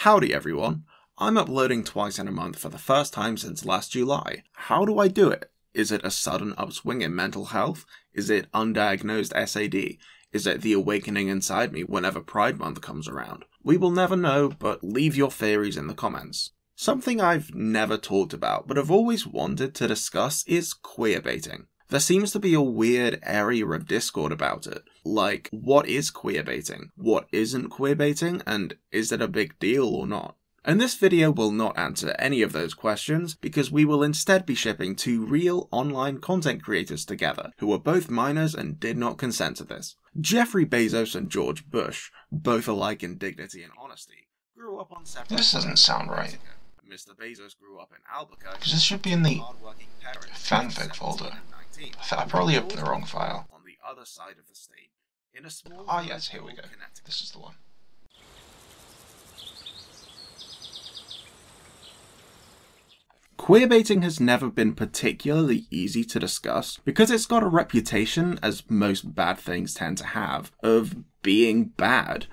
Howdy everyone, I'm uploading twice in a month for the first time since last July. How do I do it? Is it a sudden upswing in mental health? Is it undiagnosed SAD? Is it the awakening inside me whenever Pride Month comes around? We will never know, but leave your theories in the comments. Something I've never talked about but have always wanted to discuss is queerbaiting. There seems to be a weird area of discord about it. Like, what is queerbaiting? What isn't queerbaiting? And is it a big deal or not? And this video will not answer any of those questions because we will instead be shipping two real online content creators together who are both minors and did not consent to this. Jeffrey Bezos and George Bush, both alike in dignity and honesty, grew up on separate... This doesn't sound right. Mr. Bezos grew up in Albuquerque. Because this should be in the fanfic folder. I probably opened the wrong file. On the other side of the state, in a small... Ah yes, here we go. This is the one. Queerbaiting has never been particularly easy to discuss because it's got a reputation, as most bad things tend to have, of being bad.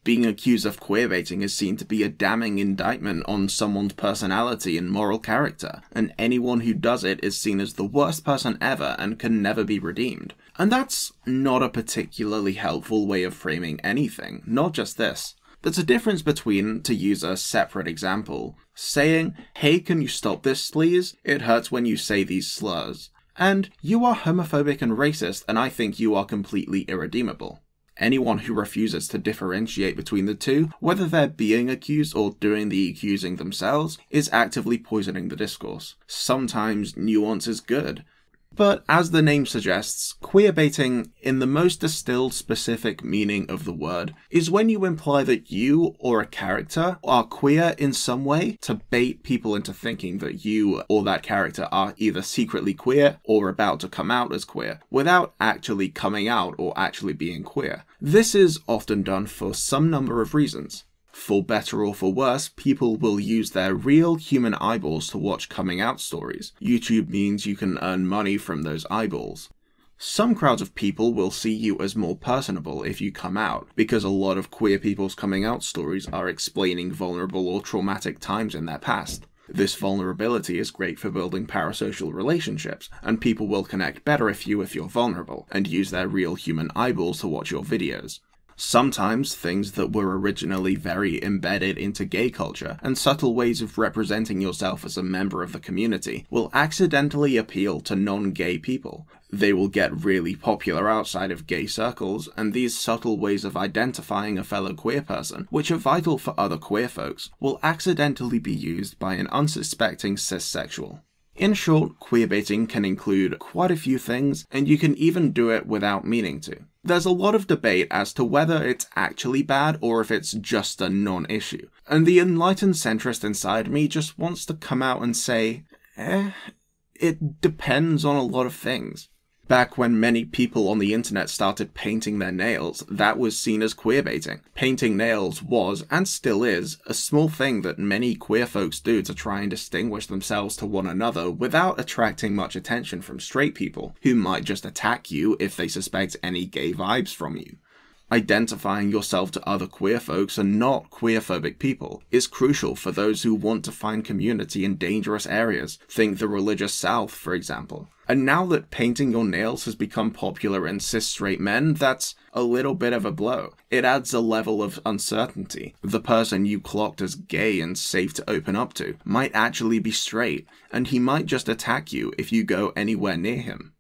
Being accused of queerbaiting is seen to be a damning indictment on someone's personality and moral character, and anyone who does it is seen as the worst person ever and can never be redeemed. And that's not a particularly helpful way of framing anything, not just this. There's a difference between, to use a separate example, saying, "Hey, can you stop this please? It hurts when you say these slurs," and "You are homophobic and racist and I think you are completely irredeemable." Anyone who refuses to differentiate between the two, whether they're being accused or doing the accusing themselves, is actively poisoning the discourse. Sometimes nuance is good. But as the name suggests, queerbaiting, in the most distilled specific meaning of the word, is when you imply that you or a character are queer in some way to bait people into thinking that you or that character are either secretly queer or about to come out as queer, without actually coming out or actually being queer. This is often done for some number of reasons. For better or for worse, people will use their real human eyeballs to watch coming out stories. YouTube means you can earn money from those eyeballs. Some crowds of people will see you as more personable if you come out, because a lot of queer people's coming out stories are explaining vulnerable or traumatic times in their past. This vulnerability is great for building parasocial relationships, and people will connect better if you're vulnerable, and use their real human eyeballs to watch your videos. Sometimes things that were originally very embedded into gay culture and subtle ways of representing yourself as a member of the community will accidentally appeal to non-gay people. They will get really popular outside of gay circles, and these subtle ways of identifying a fellow queer person, which are vital for other queer folks, will accidentally be used by an unsuspecting cissexual. In short, queerbaiting can include quite a few things, and you can even do it without meaning to. There's a lot of debate as to whether it's actually bad or if it's just a non-issue, and the enlightened centrist inside me just wants to come out and say, it depends on a lot of things. Back when many people on the internet started painting their nails, that was seen as queerbaiting. Painting nails was, and still is, a small thing that many queer folks do to try and distinguish themselves to one another without attracting much attention from straight people, who might just attack you if they suspect any gay vibes from you. Identifying yourself to other queer folks and not queerphobic people is crucial for those who want to find community in dangerous areas. Think the religious South, for example. And now that painting your nails has become popular in cis straight men, that's a little bit of a blow. It adds a level of uncertainty. The person you clocked as gay and safe to open up to might actually be straight, and he might just attack you if you go anywhere near him.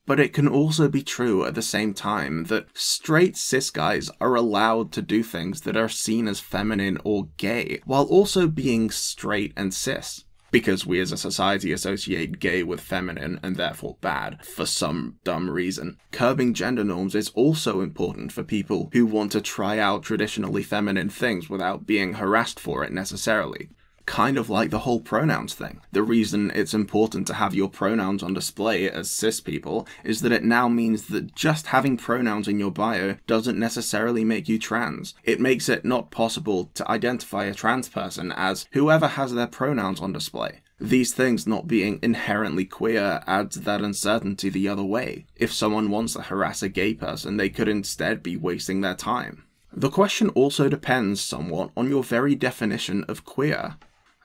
But it can also be true at the same time that straight cis guys are allowed to do things that are seen as feminine or gay, while also being straight and cis. Because we as a society associate gay with feminine and therefore bad, for some dumb reason. Curbing gender norms is also important for people who want to try out traditionally feminine things without being harassed for it necessarily. Kind of like the whole pronouns thing. The reason it's important to have your pronouns on display as cis people is that it now means that just having pronouns in your bio doesn't necessarily make you trans. It makes it not possible to identify a trans person as whoever has their pronouns on display. These things not being inherently queer adds that uncertainty the other way. If someone wants to harass a gay person, they could instead be wasting their time. The question also depends somewhat on your very definition of queer.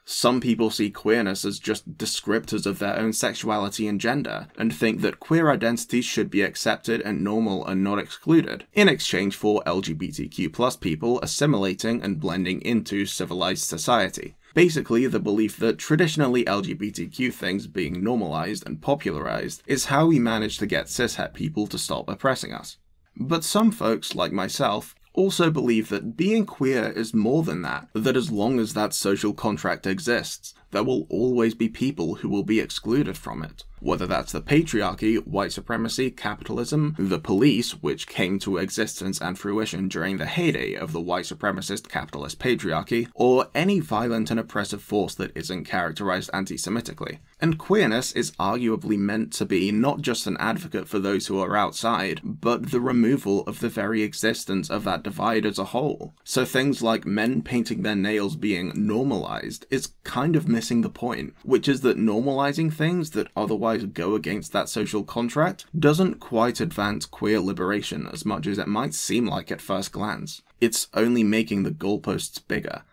Some people see queerness as just descriptors of their own sexuality and gender, and think that queer identities should be accepted and normal and not excluded, in exchange for LGBTQ+ people assimilating and blending into civilized society. Basically, the belief that traditionally LGBTQ things being normalized and popularized is how we manage to get cishet people to stop oppressing us. But some folks, like myself, also believe that being queer is more than that as long as that social contract exists, there will always be people who will be excluded from it. Whether that's the patriarchy, white supremacy, capitalism, the police, which came to existence and fruition during the heyday of the white supremacist capitalist patriarchy, or any violent and oppressive force that isn't characterized anti-Semitically. And queerness is arguably meant to be not just an advocate for those who are outside, but the removal of the very existence of that divide as a whole. So things like men painting their nails being normalized is kind of missing the point, which is that normalizing things that otherwise go against that social contract doesn't quite advance queer liberation as much as it might seem like at first glance. It's only making the goalposts bigger.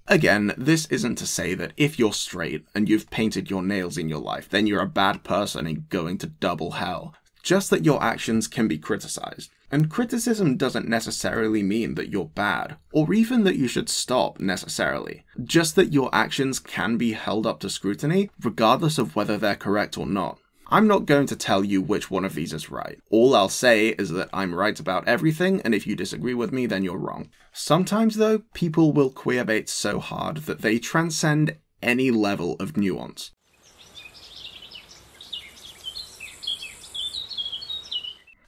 Again, this isn't to say that if you're straight and you've painted your nails in your life, then you're a bad person and going to double hell. Just that your actions can be criticized. And criticism doesn't necessarily mean that you're bad, or even that you should stop necessarily. Just that your actions can be held up to scrutiny, regardless of whether they're correct or not. I'm not going to tell you which one of these is right. All I'll say is that I'm right about everything, and if you disagree with me, then you're wrong. Sometimes though, people will queerbait so hard that they transcend any level of nuance.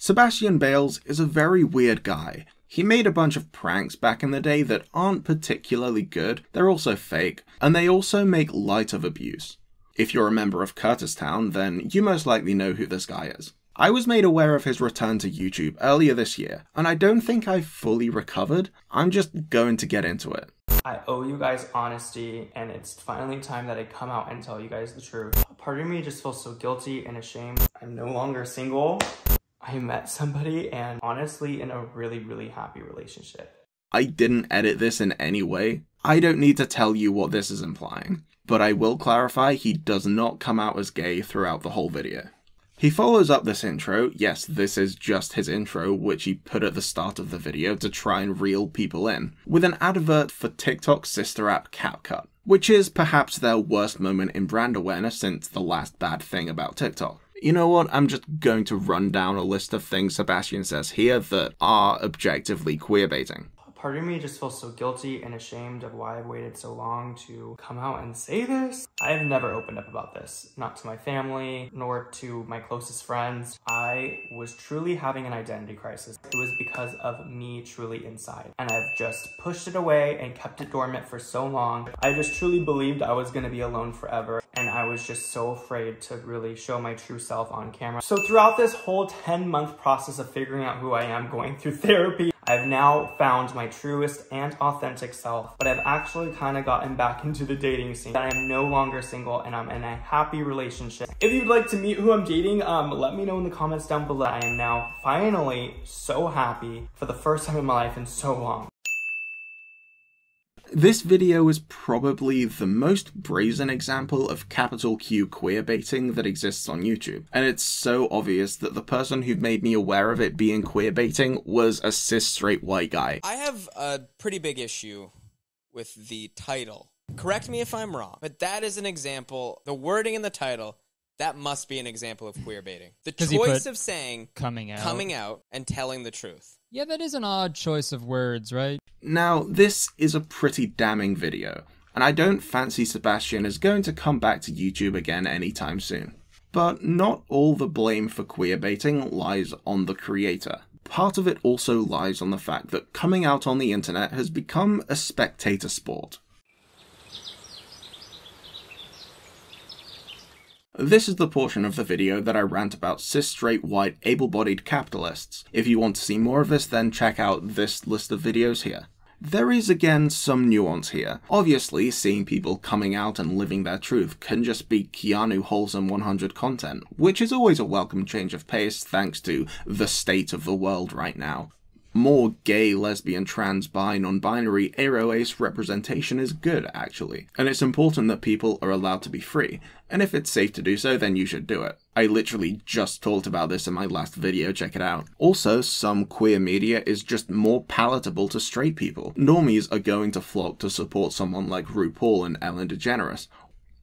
Sebastian Bales is a very weird guy. He made a bunch of pranks back in the day that aren't particularly good, they're also fake, and they also make light of abuse. If you're a member of Curtistown, then you most likely know who this guy is. I was made aware of his return to YouTube earlier this year, and I don't think I've fully recovered. I'm just going to get into it. I owe you guys honesty, and it's finally time that I come out and tell you guys the truth. Part of me just feels so guilty and ashamed. I'm no longer single. I met somebody and honestly in a really happy relationship. I didn't edit this in any way. I don't need to tell you what this is implying, but I will clarify he does not come out as gay throughout the whole video. He follows up this intro, yes, this is just his intro, which he put at the start of the video to try and reel people in, with an advert for TikTok's sister app CapCut, which is perhaps their worst moment in brand awareness since the last bad thing about TikTok. You know what, I'm just going to run down a list of things Sebastian says here that are objectively queerbaiting. Part of me just feels so guilty and ashamed of why I've waited so long to come out and say this. I've never opened up about this, not to my family, nor to my closest friends. I was truly having an identity crisis. It was because of me truly inside. And I've just pushed it away and kept it dormant for so long. I just truly believed I was gonna be alone forever. And I was just so afraid to really show my true self on camera. So throughout this whole 10-month process of figuring out who I am, going through therapy, I've now found my truest and authentic self, but I've actually kind of gotten back into the dating scene. I am no longer single and I'm in a happy relationship. If you'd like to meet who I'm dating, let me know in the comments down below. I am now finally so happy for the first time in my life in so long. This video is probably the most brazen example of capital Q queerbaiting that exists on YouTube, and it's so obvious that the person who made me aware of it being queerbaiting was a cis straight white guy. I have a pretty big issue with the title. Correct me if I'm wrong, but that is an example, the wording in the title, that must be an example of queerbaiting. The choice of saying coming out and telling the truth. Yeah, that is an odd choice of words, right? Now, this is a pretty damning video, and I don't fancy Sebastian is going to come back to YouTube again anytime soon. But not all the blame for queerbaiting lies on the creator. Part of it also lies on the fact that coming out on the internet has become a spectator sport. This is the portion of the video that I rant about cis straight white able-bodied capitalists. If you want to see more of this, then check out this list of videos here. There is again some nuance here. Obviously, seeing people coming out and living their truth can just be Keanu Wholesome 100 content, which is always a welcome change of pace thanks to the state of the world right now. more gay, lesbian, trans, bi, non-binary, aro-ace representation is good, actually. And it's important that people are allowed to be free. And if it's safe to do so, then you should do it. I literally just talked about this in my last video, check it out. Also, some queer media is just more palatable to straight people. Normies are going to flock to support someone like RuPaul and Ellen DeGeneres.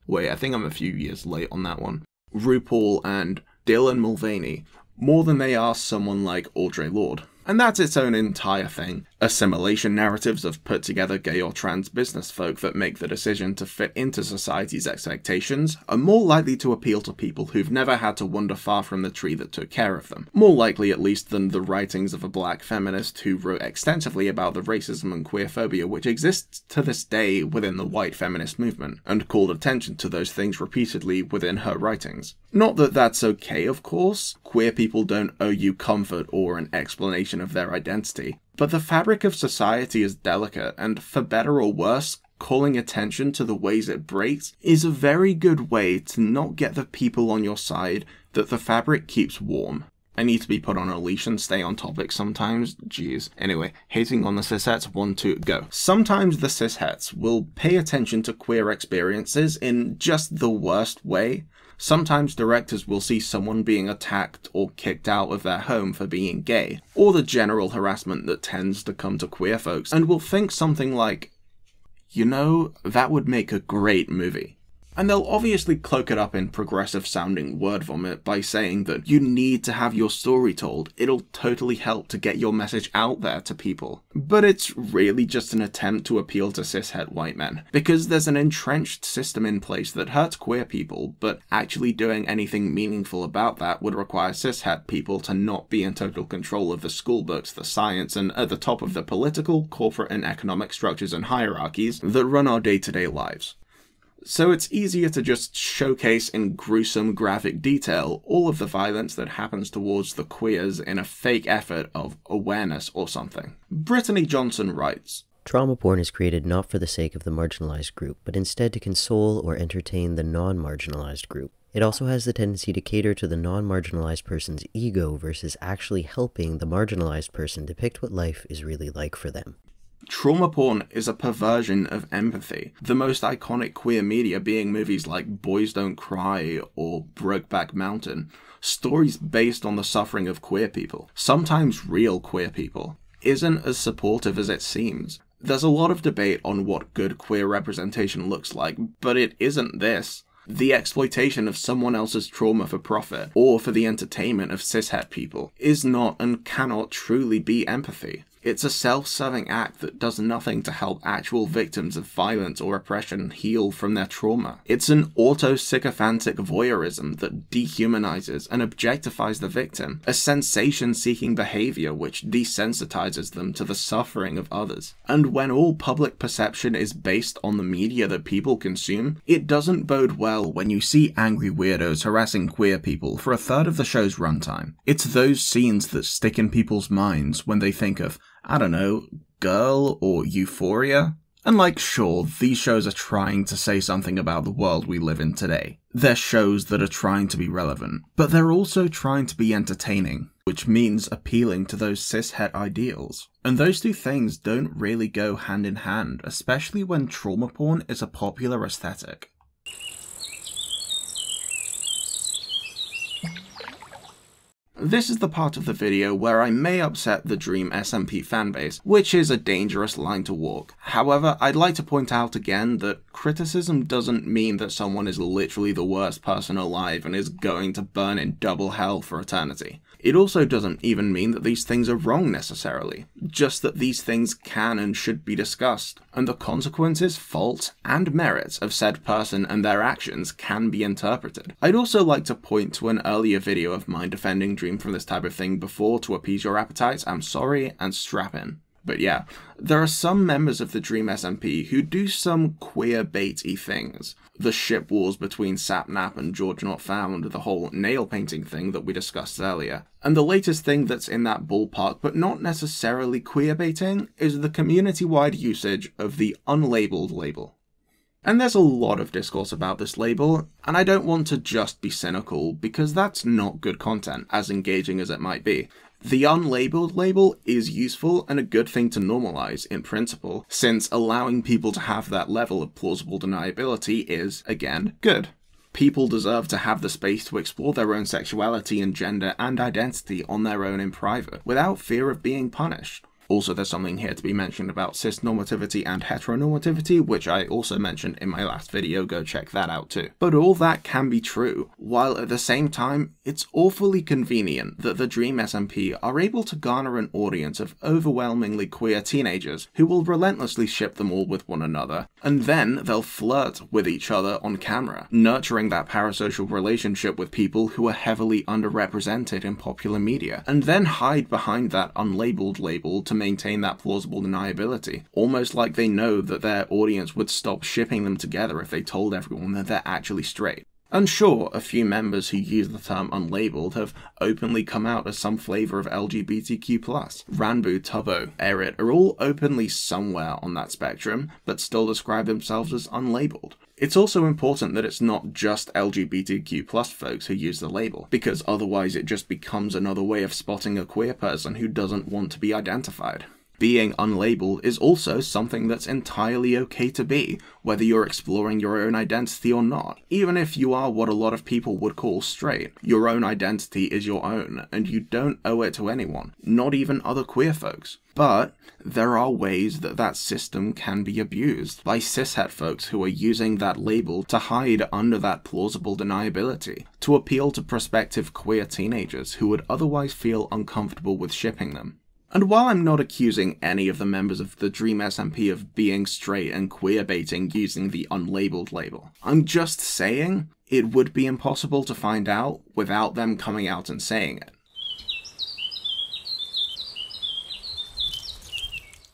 Wait, I think I'm a few years late on that one. RuPaul and Dylan Mulvaney, more than they are someone like Audre Lorde. And that's its own entire thing. Assimilation narratives of put together gay or trans business folk that make the decision to fit into society's expectations are more likely to appeal to people who've never had to wander far from the tree that took care of them. More likely at least than the writings of a black feminist who wrote extensively about the racism and queerphobia which exists to this day within the white feminist movement, and called attention to those things repeatedly within her writings. Not that that's okay, of course. Queer people don't owe you comfort or an explanation of their identity. But the fabric of society is delicate, and for better or worse, calling attention to the ways it breaks is a very good way to not get the people on your side that the fabric keeps warm. I need to be put on a leash and stay on topic sometimes, jeez. Anyway, hating on the cishets, 1, 2, go. Sometimes the cishets will pay attention to queer experiences in just the worst way. Sometimes directors will see someone being attacked or kicked out of their home for being gay, or the general harassment that tends to come to queer folks, and will think something like, you know, that would make a great movie. And they'll obviously cloak it up in progressive-sounding word vomit by saying that you need to have your story told, it'll totally help to get your message out there to people. But it's really just an attempt to appeal to cishet white men, because there's an entrenched system in place that hurts queer people, but actually doing anything meaningful about that would require cishet people to not be in total control of the school books, the science, and at the top of the political, corporate, and economic structures and hierarchies that run our day-to-day lives. So it's easier to just showcase in gruesome graphic detail all of the violence that happens towards the queers in a fake effort of awareness or something. Brittany Johnson writes, Trauma porn is created not for the sake of the marginalized group, but instead to console or entertain the non-marginalized group. It also has the tendency to cater to the non-marginalized person's ego versus actually helping the marginalized person depict what life is really like for them. Trauma porn is a perversion of empathy, the most iconic queer media being movies like Boys Don't Cry or Brokeback Mountain, stories based on the suffering of queer people, sometimes real queer people, isn't as supportive as it seems. There's a lot of debate on what good queer representation looks like, but it isn't this. The exploitation of someone else's trauma for profit, or for the entertainment of cishet people, is not and cannot truly be empathy. It's a self-serving act that does nothing to help actual victims of violence or oppression heal from their trauma. It's an auto-sycophantic voyeurism that dehumanizes and objectifies the victim, a sensation-seeking behavior which desensitizes them to the suffering of others. And when all public perception is based on the media that people consume, it doesn't bode well when you see angry weirdos harassing queer people for a third of the show's runtime. It's those scenes that stick in people's minds when they think of, I don't know, Girl or Euphoria? And like, sure, these shows are trying to say something about the world we live in today. They're shows that are trying to be relevant, but they're also trying to be entertaining, which means appealing to those cishet ideals. And those two things don't really go hand in hand, especially when trauma porn is a popular aesthetic. This is the part of the video where I may upset the Dream SMP fanbase, which is a dangerous line to walk. However, I'd like to point out again that criticism doesn't mean that someone is literally the worst person alive and is going to burn in double hell for eternity. It also doesn't even mean that these things are wrong necessarily, just that these things can and should be discussed, and the consequences, faults, and merits of said person and their actions can be interpreted. I'd also like to point to an earlier video of mine defending Dream from this type of thing before to appease your appetites. I'm sorry, and strap in. But yeah, there are some members of the Dream SMP who do some queer-baity things. The ship wars between Sapnap and George Not Found, the whole nail painting thing that we discussed earlier. And the latest thing that's in that ballpark, but not necessarily queer-baiting, is the community-wide usage of the unlabeled label. And there's a lot of discourse about this label, and I don't want to just be cynical, because that's not good content, as engaging as it might be. The unlabeled label is useful and a good thing to normalize in principle, since allowing people to have that level of plausible deniability is, again, good. People deserve to have the space to explore their own sexuality and gender and identity on their own in private, without fear of being punished. Also, there's something here to be mentioned about cis-normativity and heteronormativity, which I also mentioned in my last video, go check that out too. But all that can be true, while at the same time, it's awfully convenient that the Dream SMP are able to garner an audience of overwhelmingly queer teenagers who will relentlessly ship them all with one another, and then they'll flirt with each other on camera, nurturing that parasocial relationship with people who are heavily underrepresented in popular media, and then hide behind that unlabeled label to maintain that plausible deniability, almost like they know that their audience would stop shipping them together if they told everyone that they're actually straight. And sure, a few members who use the term unlabeled have openly come out as some flavour of LGBTQ+. Ranbu, Tubbo, Erit are all openly somewhere on that spectrum, but still describe themselves as unlabeled. It's also important that it's not just LGBTQ+ folks who use the label, because otherwise it just becomes another way of spotting a queer person who doesn't want to be identified. Being unlabeled is also something that's entirely okay to be, whether you're exploring your own identity or not. Even if you are what a lot of people would call straight, your own identity is your own, and you don't owe it to anyone, not even other queer folks. But there are ways that that system can be abused by cishet folks who are using that label to hide under that plausible deniability, to appeal to prospective queer teenagers who would otherwise feel uncomfortable with shipping them. And while I'm not accusing any of the members of the Dream SMP of being straight and queerbaiting using the unlabeled label, I'm just saying it would be impossible to find out without them coming out and saying it.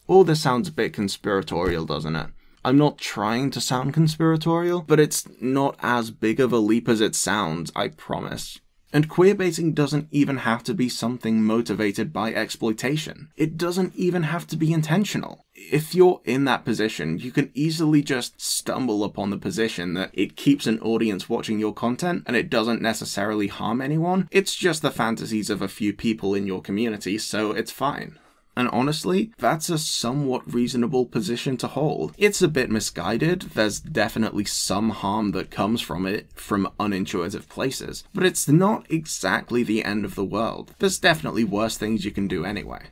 All this sounds a bit conspiratorial, doesn't it? I'm not trying to sound conspiratorial, but it's not as big of a leap as it sounds, I promise. And queerbaiting doesn't even have to be something motivated by exploitation. It doesn't even have to be intentional. If you're in that position, you can easily just stumble upon the position that it keeps an audience watching your content and it doesn't necessarily harm anyone. It's just the fantasies of a few people in your community, so it's fine. And honestly, that's a somewhat reasonable position to hold. It's a bit misguided, there's definitely some harm that comes from it from unintuitive places, but it's not exactly the end of the world. There's definitely worse things you can do anyway.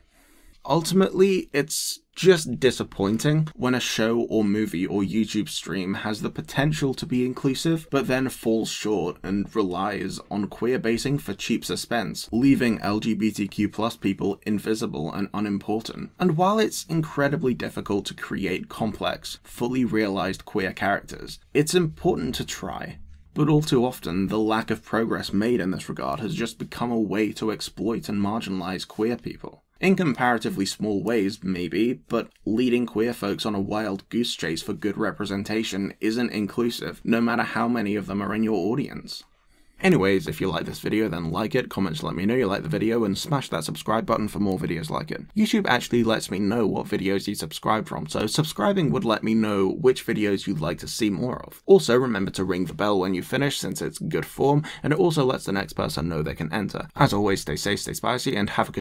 Ultimately, it's just disappointing when a show or movie or YouTube stream has the potential to be inclusive, but then falls short and relies on queerbaiting for cheap suspense, leaving LGBTQ+ people invisible and unimportant. And while it's incredibly difficult to create complex, fully realized queer characters, it's important to try. But all too often, the lack of progress made in this regard has just become a way to exploit and marginalize queer people. In comparatively small ways, maybe, but leading queer folks on a wild goose chase for good representation isn't inclusive, no matter how many of them are in your audience. Anyways, if you like this video, then like it, comment to let me know you like the video, and smash that subscribe button for more videos like it. YouTube actually lets me know what videos you subscribe from, so subscribing would let me know which videos you'd like to see more of. Also, remember to ring the bell when you finish, since it's good form, and it also lets the next person know they can enter. As always, stay safe, stay spicy, and have a good